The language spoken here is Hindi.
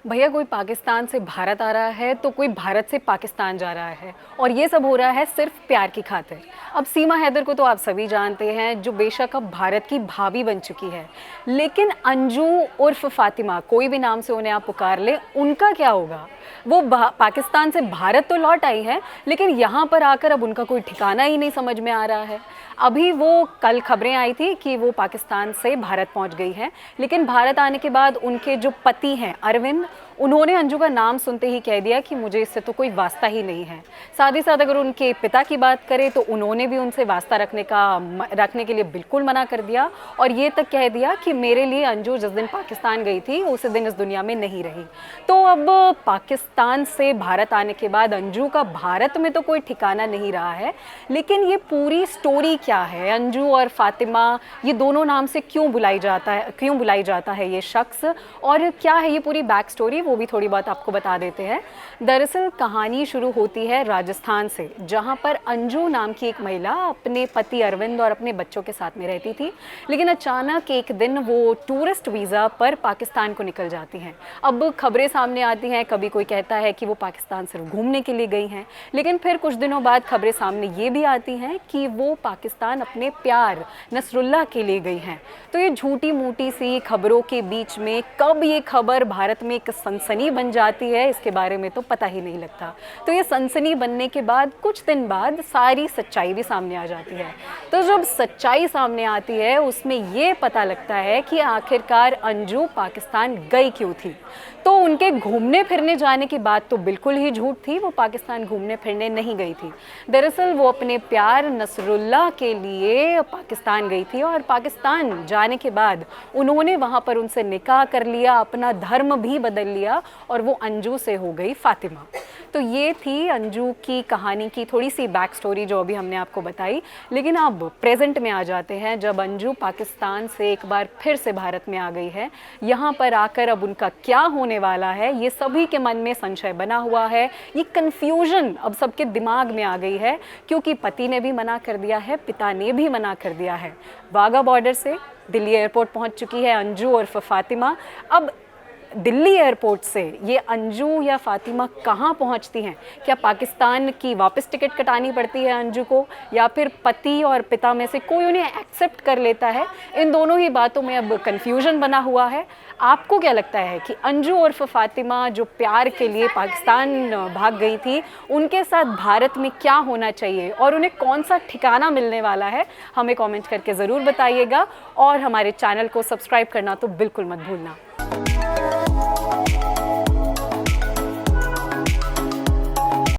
भैया कोई पाकिस्तान से भारत आ रहा है तो कोई भारत से पाकिस्तान जा रहा है और ये सब हो रहा है सिर्फ प्यार की खातिर। अब सीमा हैदर को तो आप सभी जानते हैं, जो बेशक अब भारत की भाभी बन चुकी है, लेकिन अंजू उर्फ फातिमा, कोई भी नाम से उन्हें आप पुकार ले, उनका क्या होगा? वो पाकिस्तान से भारत तो लौट आई है, लेकिन यहाँ पर आकर अब उनका कोई ठिकाना ही नहीं समझ में आ रहा है। अभी वो कल खबरें आई थी कि वो पाकिस्तान से भारत पहुंच गई हैं, लेकिन भारत आने के बाद उनके जो पति हैं अरविंद, उन्होंने अंजू का नाम सुनते ही कह दिया कि मुझे इससे तो कोई वास्ता ही नहीं है। साथ ही साथ अगर उनके पिता की बात करें तो उन्होंने भी उनसे वास्ता रखने के लिए बिल्कुल मना कर दिया और ये तक कह दिया कि मेरे लिए अंजू जिस दिन पाकिस्तान गई थी उसी दिन इस दुनिया में नहीं रही। तो अब पाकिस्तान से भारत आने के बाद अंजू का भारत में तो कोई ठिकाना नहीं रहा है, लेकिन ये पूरी स्टोरी क्या है? अंजू और फातिमा, ये दोनों नाम से क्यों बुलाई जाता है ये शख्स, और क्या है ये पूरी बैक स्टोरी, वो भी थोड़ी बहुत आपको बता देते हैं। दरअसल कहानी शुरू होती है राजस्थान से, जहां पर अंजू नाम की एक महिला अपने पति अरविंद और अपने बच्चों के साथ में रहती थी, लेकिन अचानक एक दिन वो टूरिस्ट वीज़ा पर पाकिस्तान को निकल जाती हैं। अब खबरें सामने आती हैं, कभी कोई कहता है कि वो पाकिस्तान सिर्फ घूमने के लिए गई हैं, लेकिन फिर कुछ दिनों बाद खबरें सामने ये भी आती हैं कि वो पाकिस्तान अपने प्यार नसरुल्लाह के लिए गई हैं। तो ये झूठी मूठी सी खबरों के बीच में कब ये खबर भारत में एक सनसनी बन जाती है, इसके बारे में तो पता ही नहीं लगता। तो ये सनसनी बनने के बाद कुछ दिन बाद सारी सच्चाई भी सामने आ जाती है। तो जब सच्चाई सामने आती है उसमें ये पता लगता है कि आखिरकार अंजू पाकिस्तान गई क्यों थी। तो उनके घूमने फिरने जाने की बात तो बिल्कुल ही झूठ थी, वो पाकिस्तान घूमने फिरने नहीं गई थी। दरअसल वो अपने प्यार नसरुल्लाह के लिए पाकिस्तान गई थी और पाकिस्तान जाने के बाद उन्होंने वहाँ पर उनसे निकाह कर लिया, अपना धर्म भी बदल लिया और वो अंजू से हो गई फातिमा। तो ये थी अंजू की कहानी की थोड़ी सी बैक स्टोरी जो अभी हमने आपको बताई। लेकिन अब प्रेजेंट में आ जाते हैं, जब अंजू पाकिस्तान से एक बार फिर से भारत में आ गई है। यहाँ पर आकर अब उनका क्या होने वाला है, ये सभी के मन में संशय बना हुआ है। ये कन्फ्यूजन अब सबके दिमाग में आ गई है, क्योंकि पति ने भी मना कर दिया है, पिता ने भी मना कर दिया है। वाघा बॉर्डर से दिल्ली एयरपोर्ट पहुँच चुकी है अंजू और फातिमा। अब दिल्ली एयरपोर्ट से ये अंजू या फातिमा कहाँ पहुँचती हैं? क्या पाकिस्तान की वापस टिकट कटानी पड़ती है अंजू को, या फिर पति और पिता में से कोई उन्हें एक्सेप्ट कर लेता है? इन दोनों ही बातों में अब कन्फ्यूजन बना हुआ है। आपको क्या लगता है कि अंजू और फातिमा जो प्यार के लिए पाकिस्तान भाग गई थी, उनके साथ भारत में क्या होना चाहिए और उन्हें कौन सा ठिकाना मिलने वाला है? हमें कमेंट करके ज़रूर बताइएगा और हमारे चैनल को सब्सक्राइब करना तो बिल्कुल मत भूलना।